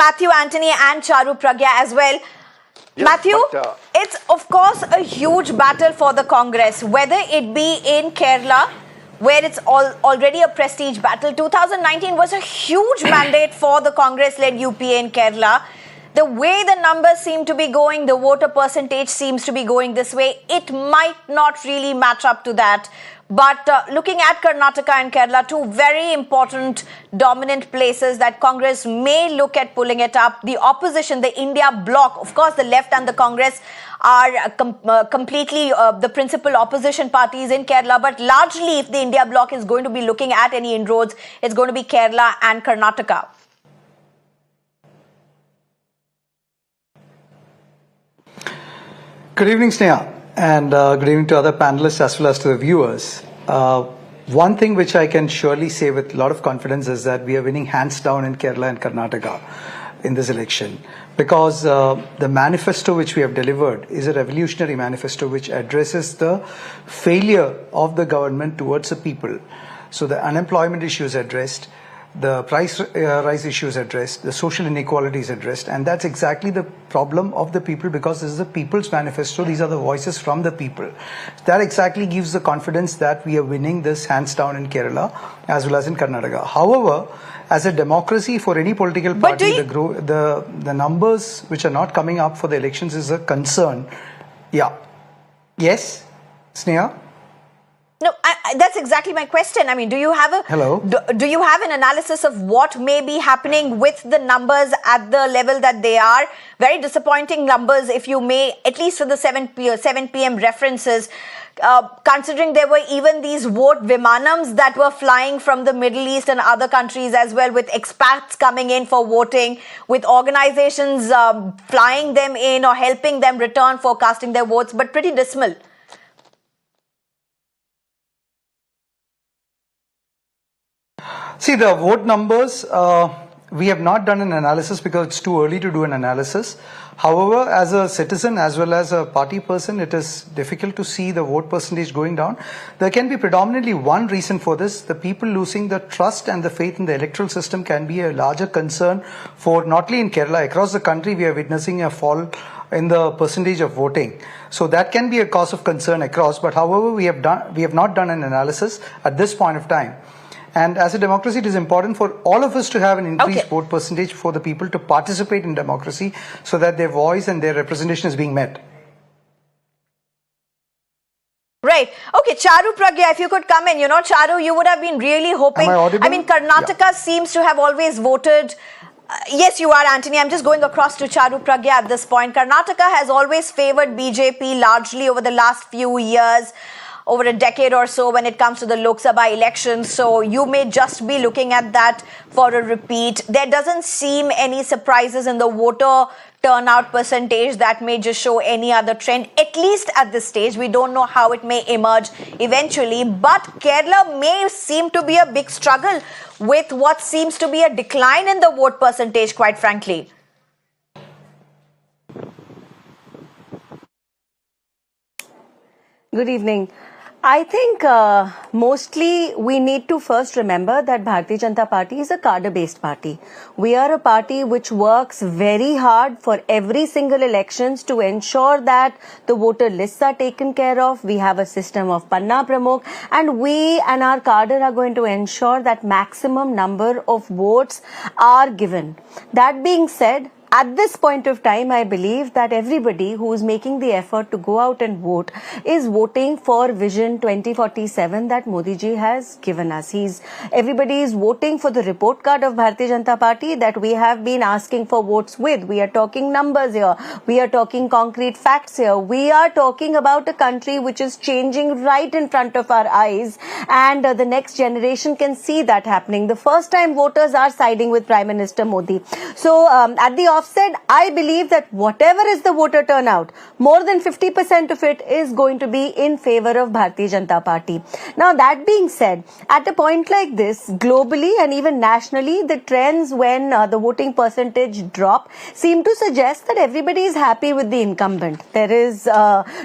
Matthew, Anthony and Charu, Pragya as well. Yes, Matthew, it's of course a huge battle for the Congress, whether it be in Kerala, where it's already a prestige battle. 2019 was a huge mandate for the Congress-led UPA in Kerala. The way the numbers seem to be going, the voter percentage seems to be going this way. It might not really match up to that. But looking at Karnataka and Kerala, two very important dominant places that Congress may look at pulling it up. The opposition, the India bloc, of course, the left and the Congress are completely the principal opposition parties in Kerala. But largely, if the India bloc is going to be looking at any inroads, it's going to be Kerala and Karnataka. Good evening, Shreya, and good evening to other panelists as well as to the viewers. One thing which I can surely say with a lot of confidence is that we are winning hands down in Kerala and Karnataka in this election, because the manifesto which we have delivered is a revolutionary manifesto which addresses the failure of the government towards the people. So the unemployment issue is addressed, the price rise issue is addressed, the social inequality is addressed, and that's exactly the problem of the people, because this is the people's manifesto. These are the voices from the people. That exactly gives the confidence that we are winning this hands down in Kerala as well as in Karnataka. However, as a democracy, for any political party, the numbers which are not coming up for the elections is a concern. Yeah. Yes, Sneha? No, that's exactly my question. I mean, do you have do you have an analysis of what may be happening with the numbers at the level that they are? Very disappointing numbers, if you may, at least for the 7 p.m. references. Considering there were even these vote vimanams that were flying from the Middle East and other countries as well, with expats coming in for voting, with organizations flying them in or helping them return for casting their votes, but pretty dismal. See, the vote numbers, we have not done an analysis because it's too early to do an analysis. However, as a citizen as well as a party person, it is difficult to see the vote percentage going down. There can be predominantly one reason for this. The people losing the trust and the faith in the electoral system can be a larger concern for not only in Kerala, across the country we are witnessing a fall in the percentage of voting. So that can be a cause of concern across. But however, we have not done an analysis at this point of time. And as a democracy, it is important for all of us to have an increased vote percentage for the people to participate in democracy, so that their voice and their representation is being met. Right. Okay, Charu, Pragya, if you could come in. You know, Charu, you would have been really hoping. Am I audible? I mean, Karnataka seems to have always voted. Yes, you are, Anthony. I'm just going across to Charu, Pragya at this point. Karnataka has always favored BJP largely over the last few years, over a decade or so, when it comes to the Lok Sabha elections. So you may just be looking at that for a repeat. There doesn't seem any surprises in the voter turnout percentage that may just show any other trend, at least at this stage. We don't know how it may emerge eventually. But Kerala may seem to be a big struggle with what seems to be a decline in the vote percentage, quite frankly. Good evening. I think mostly we need to first remember that Bharatiya Janata Party is a cadre-based party. We are a party which works very hard for every single elections to ensure that the voter lists are taken care of. We have a system of Panna Pramukh, and we and our cadre are going to ensure that maximum number of votes are given. That being said, at this point of time, I believe that everybody who is making the effort to go out and vote is voting for Vision 2047 that Modi ji has given us. Everybody is voting for the report card of Bharatiya Janata Party that we have been asking for votes with. We are talking numbers here. We are talking concrete facts here. We are talking about a country which is changing right in front of our eyes, and the next generation can see that happening. The first time voters are siding with Prime Minister Modi. So at the enough said, I believe that whatever is the voter turnout, more than 50% of it is going to be in favor of Bharatiya Janata Party. Now, that being said, at a point like this, globally and even nationally, the trends when the voting percentage drop seem to suggest that everybody is happy with the incumbent. There is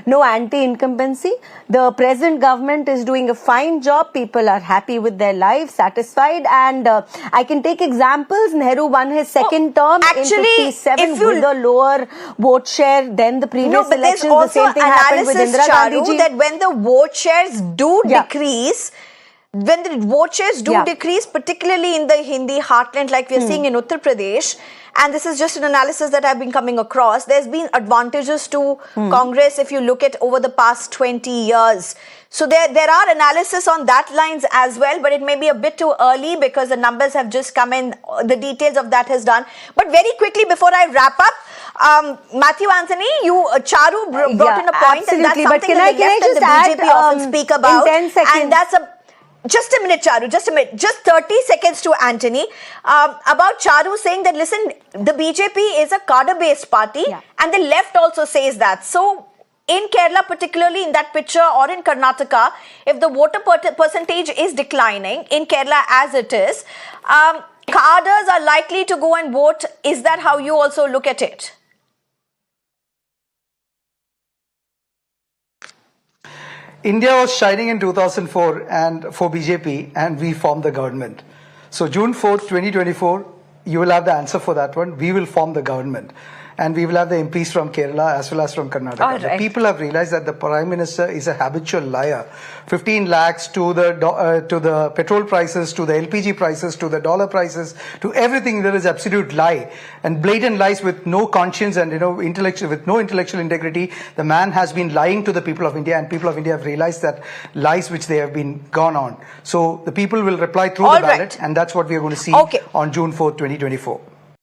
no anti-incumbency. The present government is doing a fine job. People are happy with their lives, satisfied, and I can take examples. Nehru won his second term in 57 with a lower vote share than the previous elections. The same thing happened with Indira Gandhi ji. That when the vote shares do decrease, when the vote shares do decrease, particularly in the Hindi heartland, like we are seeing in Uttar Pradesh, and this is just an analysis that I've been coming across, there's been advantages to Congress if you look at over the past 20 years. So there are analysis on that lines as well, but it may be a bit too early because the numbers have just come in, the details of that has done. But very quickly before I wrap up, Matthew Anthony, Charu brought in a point, absolutely. and that's something but can that the left and the BJP often speak about. In 10 seconds. And that's just a minute, Charu, just a minute. Just 30 seconds to Anthony. About Charu saying that, listen, the BJP is a cadre-based party, and the left also says that. So, in Kerala, particularly in that picture, or in Karnataka, if the voter percentage is declining, in Kerala as it is, cadres are likely to go and vote. Is that how you also look at it? India was shining in 2004 and for BJP, and we formed the government. So June 4th, 2024, you will have the answer for that one. We will form the government. And we will have the MPs from Kerala as well as from Karnataka. Right. The people have realized that the Prime Minister is a habitual liar. 15 lakhs to the petrol prices, to the LPG prices, to the dollar prices, to everything. There is absolute lie and blatant lies with no conscience and with no intellectual integrity. The man has been lying to the people of India, and people of India have realized that lies which they have been gone on. So the people will reply through the ballot, and that's what we are going to see on June 4th, 2024.